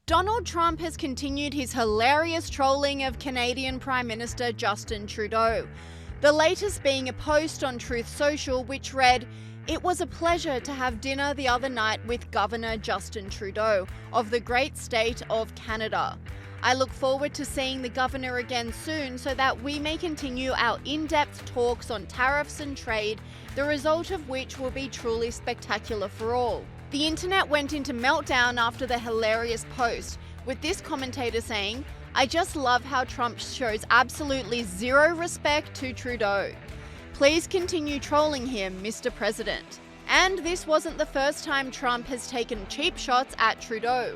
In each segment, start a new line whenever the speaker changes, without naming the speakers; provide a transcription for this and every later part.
Donald Trump has continued his hilarious trolling of Canadian Prime Minister Justin Trudeau. The latest being a post on Truth Social which read, "It was a pleasure to have dinner the other night with Governor Justin Trudeau of the great state of Canada. I look forward to seeing the Governor again soon so that we may continue our in-depth talks on tariffs and trade, the result of which will be truly spectacular for all." The internet went into meltdown after the hilarious post, with this commentator saying, "I just love how Trump shows absolutely zero respect to Trudeau. Please continue trolling him, Mr. President." And this wasn't the first time Trump has taken cheap shots at Trudeau.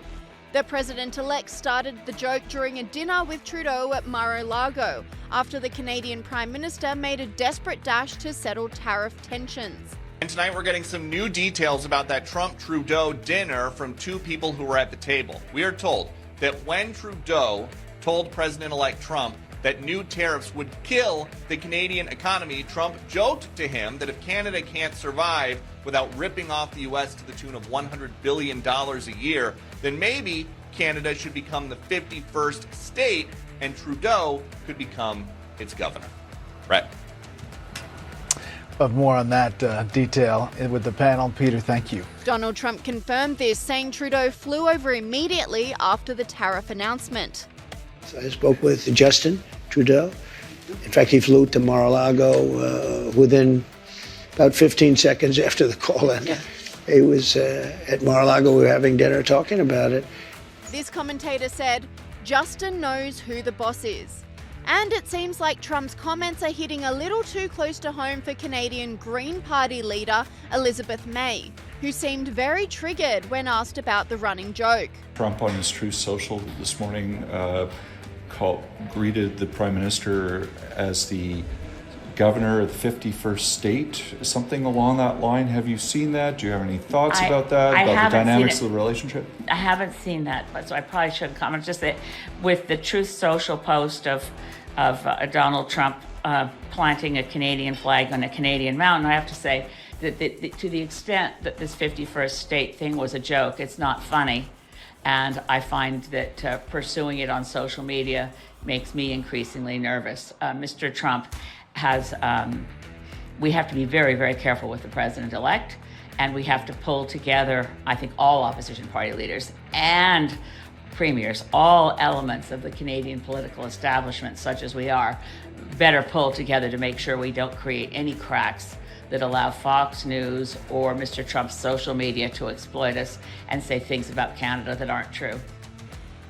The president-elect started the joke during a dinner with Trudeau at Mar-a-Lago after the Canadian Prime Minister made a desperate dash to settle tariff tensions.
And tonight we're getting some new details about that Trump-Trudeau dinner from two people who were at the table. We are told that when Trudeau told President-elect Trump that new tariffs would kill the Canadian economy, Trump joked to him that if Canada can't survive without ripping off the U.S. to the tune of $100 billion a year, then maybe Canada should become the 51st state and Trudeau could become its governor. Brett.
Of more on that detail with the panel. Peter, thank you.
Donald Trump confirmed this, saying Trudeau flew over immediately after the tariff announcement.
I spoke with Justin Trudeau. In fact, he flew to Mar-a-Lago within about 15 seconds after the call ended. Yeah. He was at Mar-a-Lago. We were having dinner talking about it.
This commentator said, "Justin knows who the boss is." And it seems like Trump's comments are hitting a little too close to home for Canadian Green Party leader Elizabeth May, who seemed very triggered when asked about the running joke.
Trump on his Truth Social this morning greeted the Prime Minister as the Governor of the 51st state, something along that line. Have you seen that? Do you have any thoughts about that, about the dynamics of the relationship?
I haven't seen that, so I probably shouldn't comment. Just that with the Truth Social post of Donald Trump planting a Canadian flag on a Canadian mountain, I have to say that to the extent that this 51st state thing was a joke, it's not funny. And I find that pursuing it on social media makes me increasingly nervous. Mr. Trump has, we have to be very, very careful with the president-elect, and we have to pull together, I think, all opposition party leaders and premiers, all elements of the Canadian political establishment, such as we are, better pull together to make sure we don't create any cracks that allow Fox News or Mr. Trump's social media to exploit us and say things about Canada that aren't true.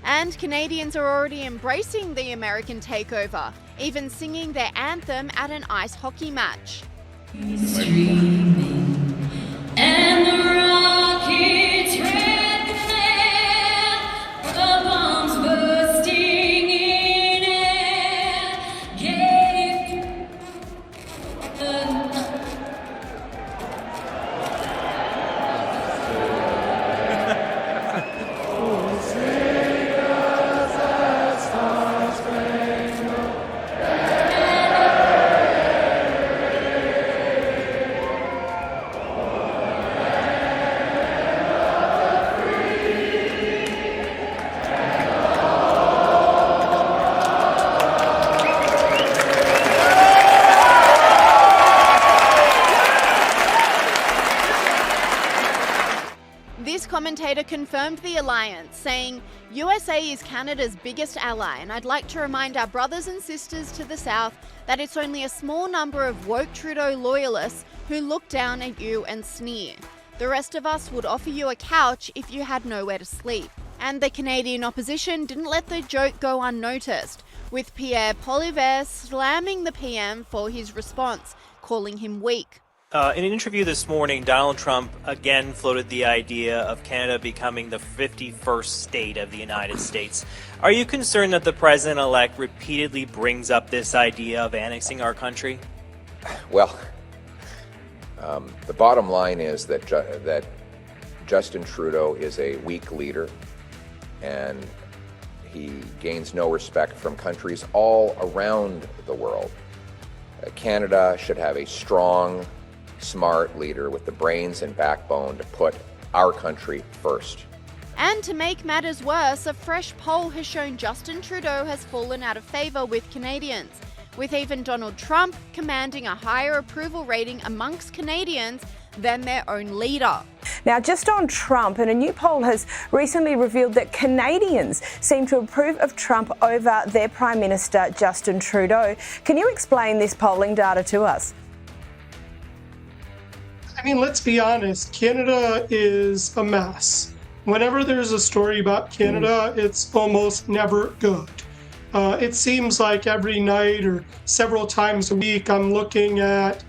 And Canadians are already embracing the American takeover, even singing their anthem at an ice hockey match.
Streaming, and the rockets red glare, the bombs bursting in air, gave
This commentator confirmed the alliance, saying, "USA is Canada's biggest ally, and I'd like to remind our brothers and sisters to the south that it's only a small number of woke Trudeau loyalists who look down at you and sneer. The rest of us would offer you a couch if you had nowhere to sleep." And the Canadian opposition didn't let the joke go unnoticed, with Poilievre slamming the PM for his response, calling him weak.
In an interview this morning, Donald Trump again floated the idea of Canada becoming the 51st state of the United States. Are you concerned that the president-elect repeatedly brings up this idea of annexing our country?
Well, the bottom line is that Justin Trudeau is a weak leader, and he gains no respect from countries all around the world. Canada should have a strong, smart leader with the brains and backbone to put our country first.
And to make matters worse, a fresh poll has shown Justin Trudeau has fallen out of favour with Canadians, with even Donald Trump commanding a higher approval rating amongst Canadians than their own leader.
Now, just on Trump, and a new poll has recently revealed that Canadians seem to approve of Trump over their Prime Minister, Justin Trudeau. Can you explain this polling data to us?
I mean, let's be honest, Canada is a mess. Whenever there's a story about Canada, it's almost never good. It seems like every night or several times a week I'm looking at,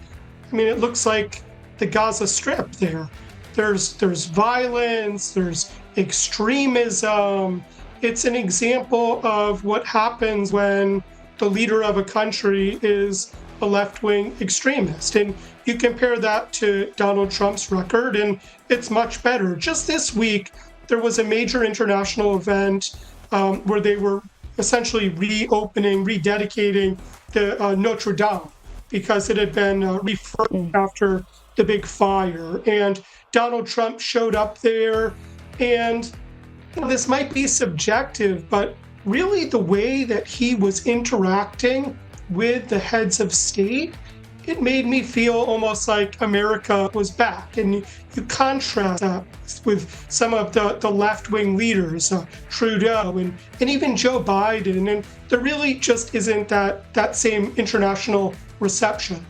it looks like the Gaza Strip there. There's violence, there's extremism. It's an example of what happens when the leader of a country is a left-wing extremist. And you compare that to Donald Trump's record, and it's much better. Just this week, there was a major international event where they were essentially rededicating the Notre Dame because it had been refurbished after the big fire. And Donald Trump showed up there, and this might be subjective, but really the way that he was interacting with the heads of state, it made me feel almost like America was back. And you contrast that with some of the left-wing leaders, Trudeau and even Joe Biden, and there really just isn't that same international reception.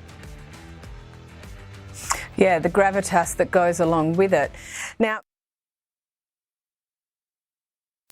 Yeah, the gravitas that goes along with it. Now,